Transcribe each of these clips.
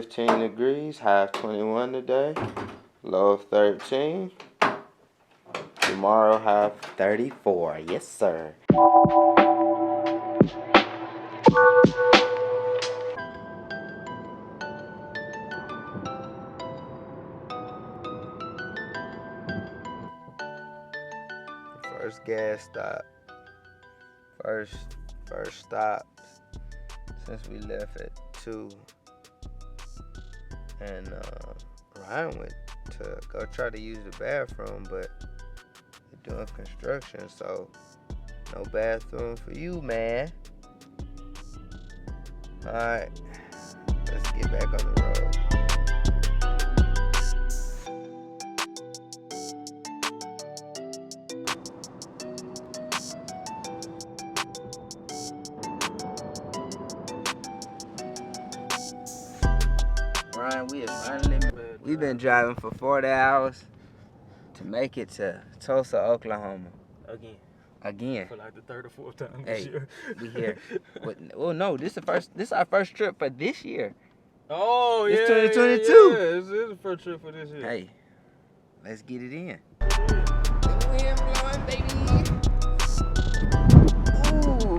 15 degrees, high of 21 today, low of 13. Tomorrow, high of 34. Yes, sir. First gas stop. First stop since we left at 2. And Ryan went to go try to use the bathroom, but they're doing construction, so no bathroom for you, man. Alright, let's get back on the road. Ryan, we've been driving for 40 hours to make it to Tulsa, Oklahoma. Again. For like the third or fourth time this year. We here. Well, no, this is our first trip for this year. Oh, it's yeah. 2022. Yeah, this is the first trip for this year. Hey, let's get it in. Wind blowing, baby. Ooh.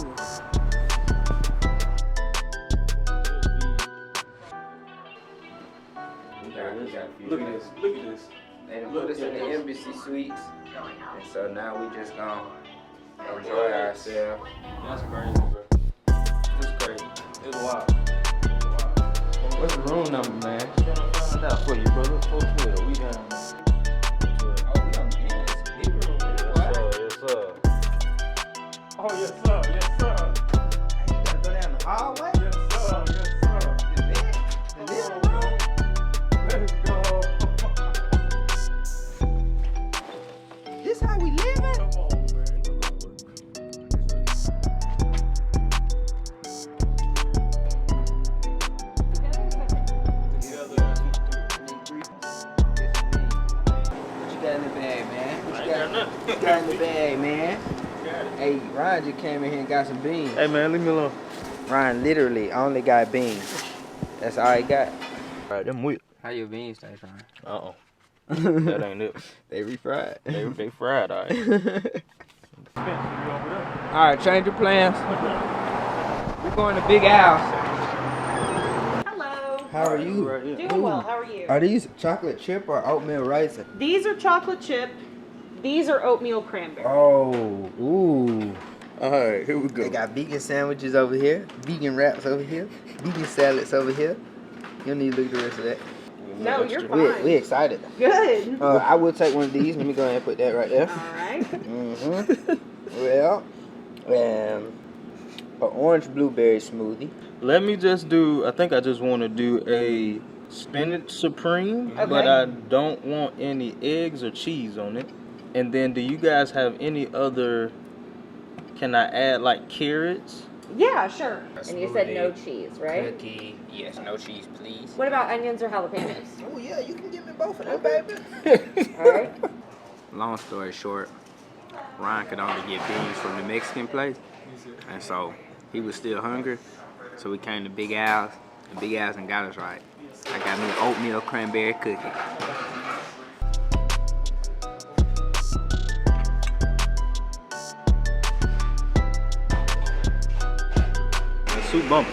Look at this. Look at this. They done put us in the embassy suites, and so now we just gonna enjoy ourselves. That's crazy, bro. It's crazy. It's wild. What's the room number, man? Find out for you, brother. 412. We down. Oh, we on the big room. Yes, sir. Oh, yes, sir. Yes, sir. Hey, you gotta go down the hallway? Yes, sir. Yes, sir. The living room? Let's go. This how we living? Come on, man. What you got in the bag, man? What I you ain't got nothing. What you got in the bag, man? Got it. Hey, Ryan just came in here and got some beans. Hey, man, leave me alone. Ryan literally only got beans. That's all he got. All right, them whip. How your beans taste, Ryan? Uh-oh. That ain't it. They refried. They fried, all right. Alright, change your plans. We're going to Big Al. Hello. How are you? Right here. Doing well. How are you? Are these chocolate chip or oatmeal raisin? These are chocolate chip. These are oatmeal cranberry. Oh, ooh. All right, here we go. They got vegan sandwiches over here, vegan wraps over here, vegan salads over here. You don't need to look at the rest of that. No, you're fine. We excited. Good. I will take one of these. Let me go ahead and put that right there. All right. Well, an orange blueberry smoothie. Let me just do, I think I just want to do a spinach supreme, Okay. but I don't want any eggs or cheese on it. And then do you guys have any other, can I add like carrots? Yeah, sure. And you said no cheese, right? Cookie. Yes, no cheese, please. What about onions or jalapenos? Oh, yeah, you can give me both of them, baby. All right. Long story short, Ryan could only get beans from the Mexican place. And so he was still hungry. So we came to Big Al's. And Big Al's and got us right. I got me an oatmeal cranberry cookie. Soup bumper.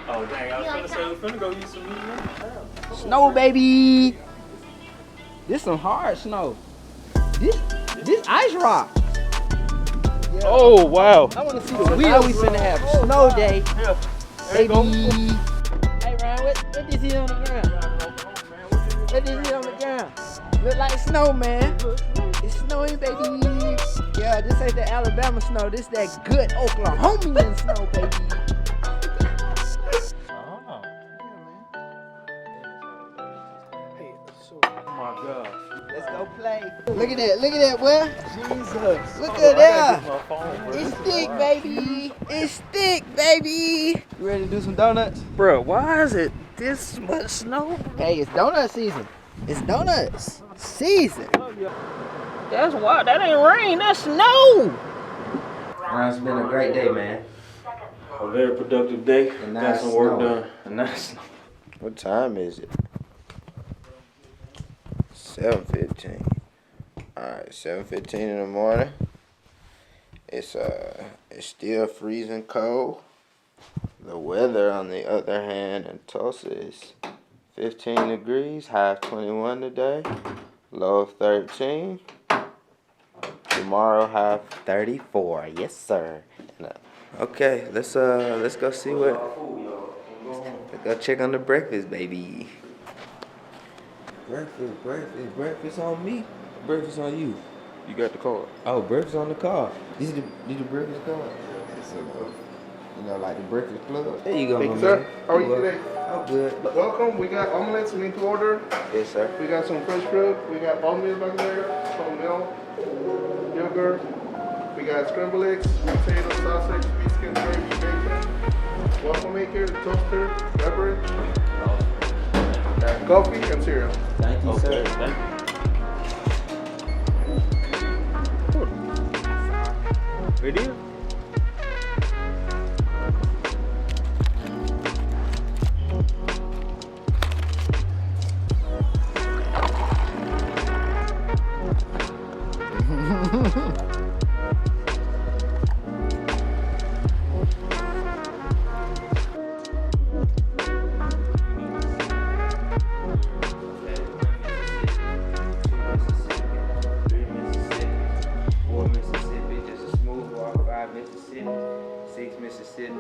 Oh, dang, I was gonna say, we're finna go eat some meat. Snow, baby. This some hard snow. This ice rock. Yeah. Oh, wow. I want to see the wheels. We finna have a snow day. Yeah. Baby. Hey, Ryan, what this here on the ground? What this here on the ground? Look like snow, man. It's snowing, baby. Yeah, this ain't the Alabama snow. This that good Oklahomian snow, baby. Oh my gosh. Let's go play. Look at that, boy. Jesus. Look at that. My phone, bro. It's thick, baby. It's thick, baby. You ready to do some donuts? Bro, why is it this much snow? Hey, it's donut season. It's donuts season. That's why. That ain't rain. That's snow. It's been a great day, man. A very productive day. And now Got it's some work snowing. done. And now it's snowing. What time is it? 7:15. Alright, 7:15 in the morning. It's still freezing cold. The weather, on the other hand, in Tulsa is 15 degrees, high of 21 today, low of 13. Tomorrow, high of 34. Yes, sir. Okay, let's go see what. Let's go check on the breakfast, baby. Breakfast on me. Breakfast on you. You got the card. Oh, breakfast on the car. Did the breakfast card? You know, like the breakfast club. There you go, Thank my you, sir. man. How are you today? I'm good. Welcome. We got omelets we need to order. Yes, sir. We got some fresh fruit. We got oatmeal back there. Some milk, yogurt. We got scrambled eggs, potato, sausage, biscuit, gravy, bacon, waffle maker, toaster, beverage, coffee, and cereal. Thank you, sir. Thank you. Video? Mississippi,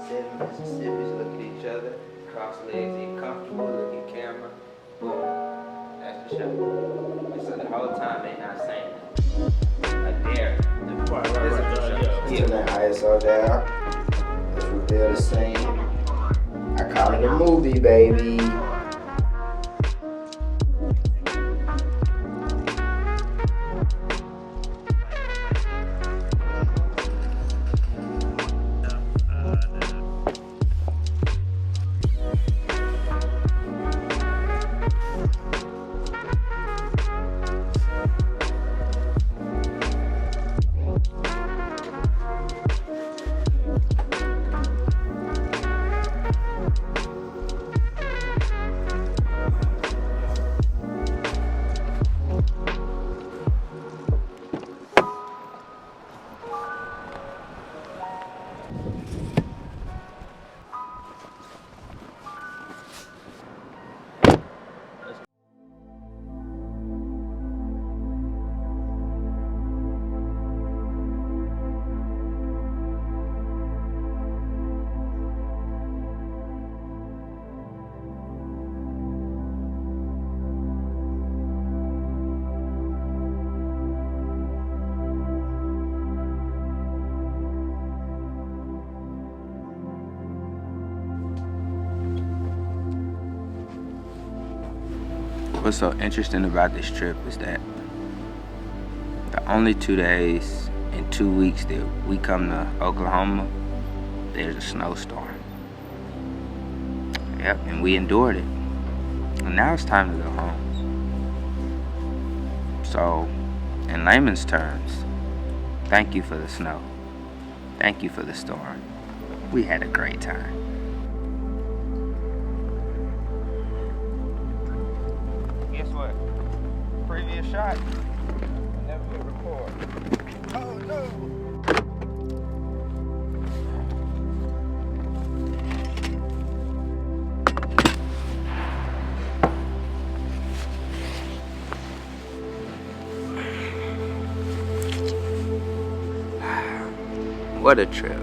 7 Mississippi's, look at each other, cross legs, get comfortable, look at camera, boom, that's the show. And so the whole time they not saying that. Like there, the turn that ISO down, let's reveal the scene. I call it a movie, baby. What's so interesting about this trip is that the only 2 days in 2 weeks that we come to Oklahoma, there's a snowstorm. Yep, and we endured it. And now it's time to go home. So, in layman's terms, thank you for the snow. Thank you for the storm. We had a great time. Guess what? Previous shot. Never hit record. Oh no! What a trip.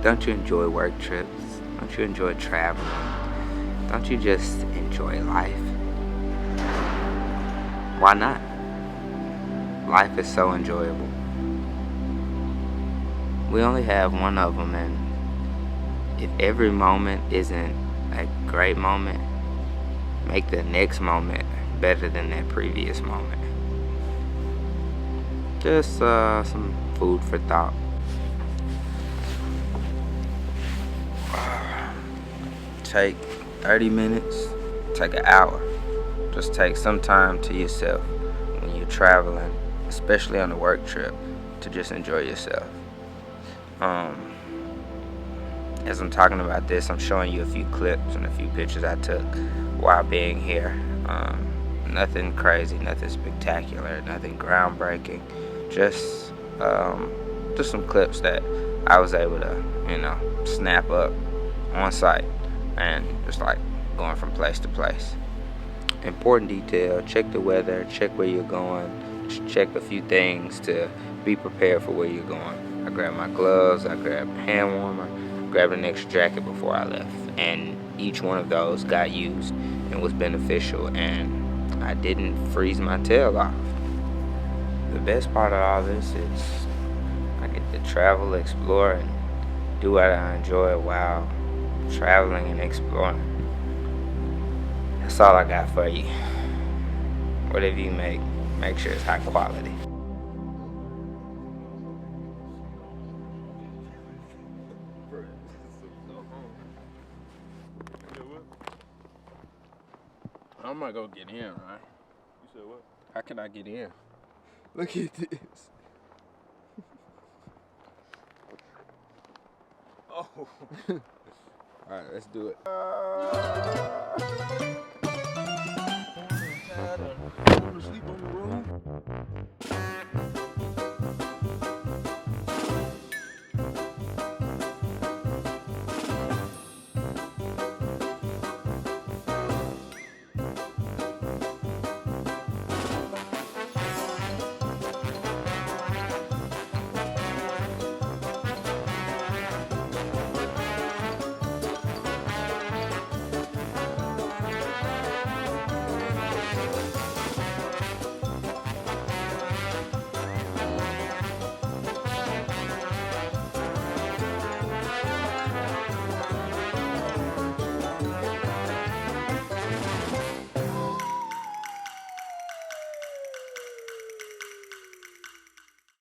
Don't you enjoy work trips? Don't you enjoy traveling? Don't you just enjoy life? Why not? Life is so enjoyable. We only have one of them, and if every moment isn't a great moment, make the next moment better than that previous moment. Just some food for thought. Take 30 minutes, take an hour. Just take some time to yourself when you're traveling, especially on a work trip, to just enjoy yourself. as I'm talking about this, I'm showing you a few clips and a few pictures I took while being here. Nothing crazy, nothing spectacular, nothing groundbreaking. Just some clips that I was able to, snap up on site and just like going from place to place. Important detail: check the weather, check where you're going, check a few things to be prepared for where you're going. I grabbed my gloves, I grabbed a hand warmer, grabbed an extra jacket before I left, and each one of those got used and was beneficial, and I didn't freeze my tail off. The best part of all this is I get to travel, explore, and do what I enjoy while traveling and exploring. That's all I got for you. Whatever you make sure it's high quality. I'm gonna go get in, right? You said what? How can I get in? Look at this. Oh. Alright, let's do it. Sleep on the room.